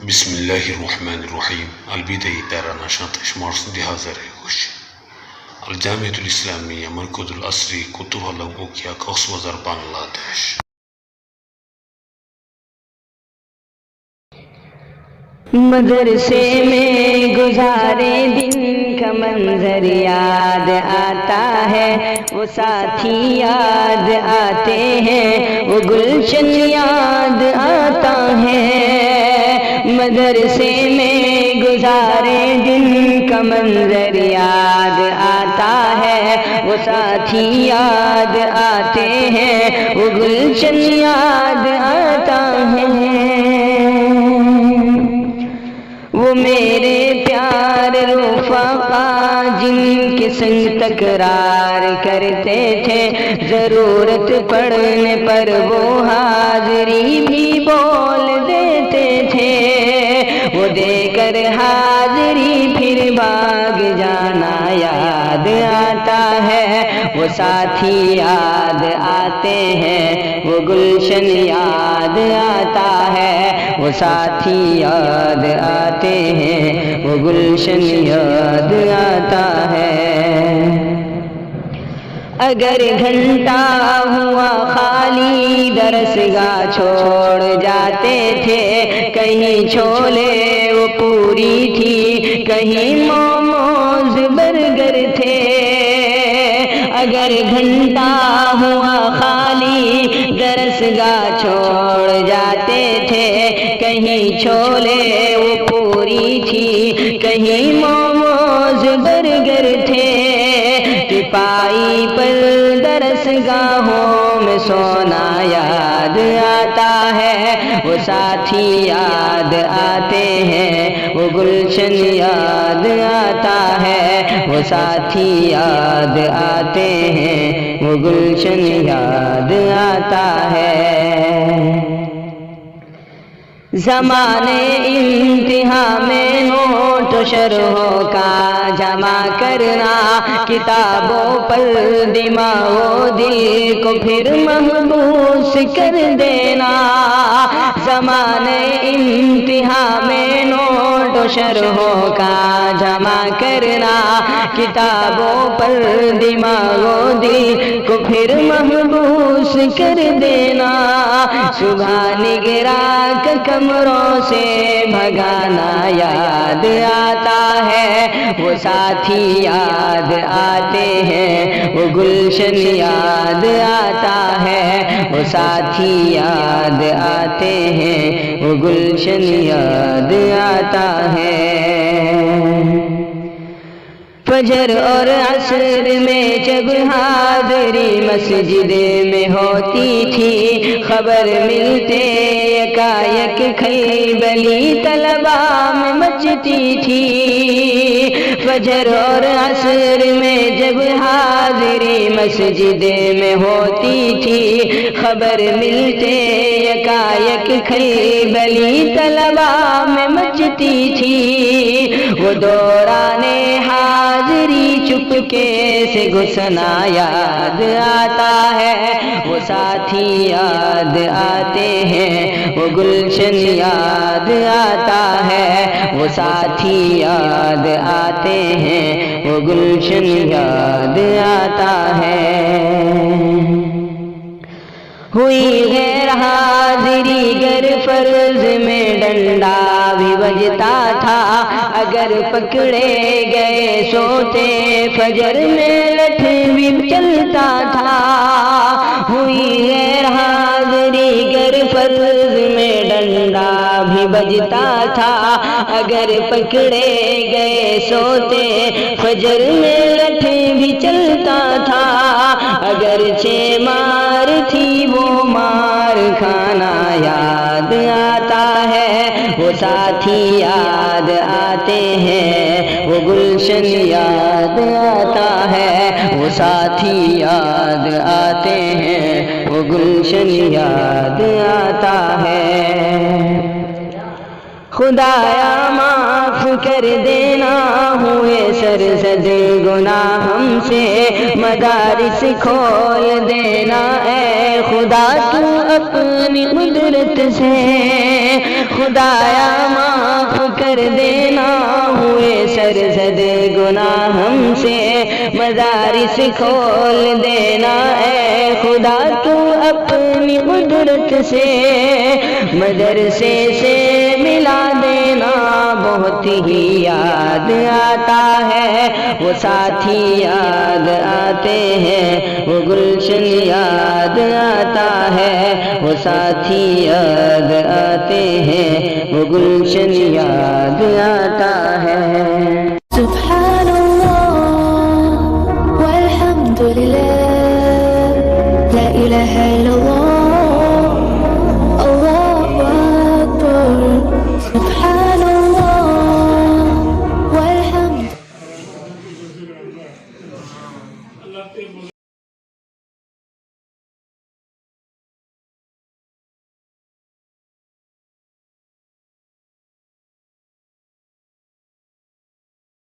بسم الله الرحمن الرحيم. البداية دار نشاط إشمارس دي هزار هوش الجامعة الإسلامية مركز الأسري كتوها لوكيا كوس وزر بنگلاديش. مدرسے میں گزارے دن کا منظر یاد آتا ہے، وہ ساتھی یاد آتے ہیں، وہ گلشن یاد آتا ہے۔ مدرسے میں گزارے دن کا منظر یاد آتا ہے، وہ ساتھی یاد آتے ہیں، وہ گلشن یاد آتا ہے۔ وہ میرے پیار رفقا جن کے سنگ تکرار کرتے تھے، ضرورت پڑنے پر وہ حاضری بھی بول دیتے تھے، وہ دے کر حاضری پھر بھاگ جانا یاد آتا ہے۔ وہ ساتھی یاد آتے ہیں، وہ گلشن یاد آتا ہے، وہ ساتھی یاد آتے ہیں، وہ گلشن یاد آتا ہے۔ اگر گھنٹہ ہوا خالی درسگاہ چھوڑ جاتے تھے، کہیں چھولے وہ پوری تھی، کہیں موموز برگر تھے۔ اگر گھنٹہ ہوا خالی درسگاہ چھوڑ جاتے تھے، کہیں چھولے وہ پوری تھی، کہیں موموز برگر تھے۔ ٹپائی پر درسگاہوں میں سونا یاد آتا ہے، وہ ساتھی یاد آتے ہیں، وہ گلشن یاد آتا ہے، وہ ساتھی یاد آتے ہیں، وہ گلشن یاد آتا ہے۔ زمانے انتہا میں نوٹ و شرحوں کا جمع کرنا، کتابوں پر دماغ و دل کو پھر محبوس کر دینا۔ زمانے انتہا میں نوٹ و شرحوں کا جمع کرنا، کتابوں پر دماغ و دل کو پھر محبوس کر دینا۔ صبح نگراں کا کمروں سے بھگانا یاد آتا ہے، وہ ساتھی یاد آتے ہیں، وہ گلشن یاد آتا ہے، وہ ساتھی یاد آتے ہیں، وہ گلشن یاد آتا ہے۔ فجر اور عصر میں جب حاضری مسجد میں ہوتی تھی، خبر ملتے یکایک کھلبلی طلبا میں مچتی تھی۔ فجر اور عصر میں جب حاضری مسجد میں ہوتی تھی، خبر ملتے یکایک کھلبلی طلبا میں مچتی تھی۔ وہ دوران حاضری چپکے سے گھسنا یاد آتا ہے، وہ ساتھی یاد آتے ہیں، وہ گلشن یاد آتا ہے، وہ ساتھی یاد آتے ہیں، وہ گلشن یاد آتا ہے۔ ہوئی غیر حاضری گر فرض میں ڈنڈا بھی بجتا تھا، اگر پکڑے گئے سوتے فجر میں لٹھ بھی چلتا تھا۔ ہوئی غیر حاضری گر فرض میں ڈنڈا بھی بجتا تھا، اگر پکڑے گئے سوتے فجر میں لٹھ بھی چلتا تھا۔ اگرچہ مار تھی وہ مار کھانا یاد آتا ہے، وہ ساتھی یاد آتے ہیں، وہ گلشن یاد آتا ہے، وہ ساتھی یاد آتے ہیں، وہ گلشن یاد آتا ہے۔ خدایا معاف کر دینا، ہوئے سرزد گناہ ہم سے، مدارس کھول دینا اے خدا تو اپنی قدرت سے۔ خدایا کر دینا ہوئے سرزد گناہ ہم سے مدارس کھول دینا اے خدا تو اپنی قدرت سے مدرسے سے ملا دینا بہت ہی یاد آتا ہے وہ ساتھی یاد آتے ہیں وہ گلشن یاد آتا ہے وہ ساتھی یاد آتے ہیں وہ گلشن یاد آتا ہے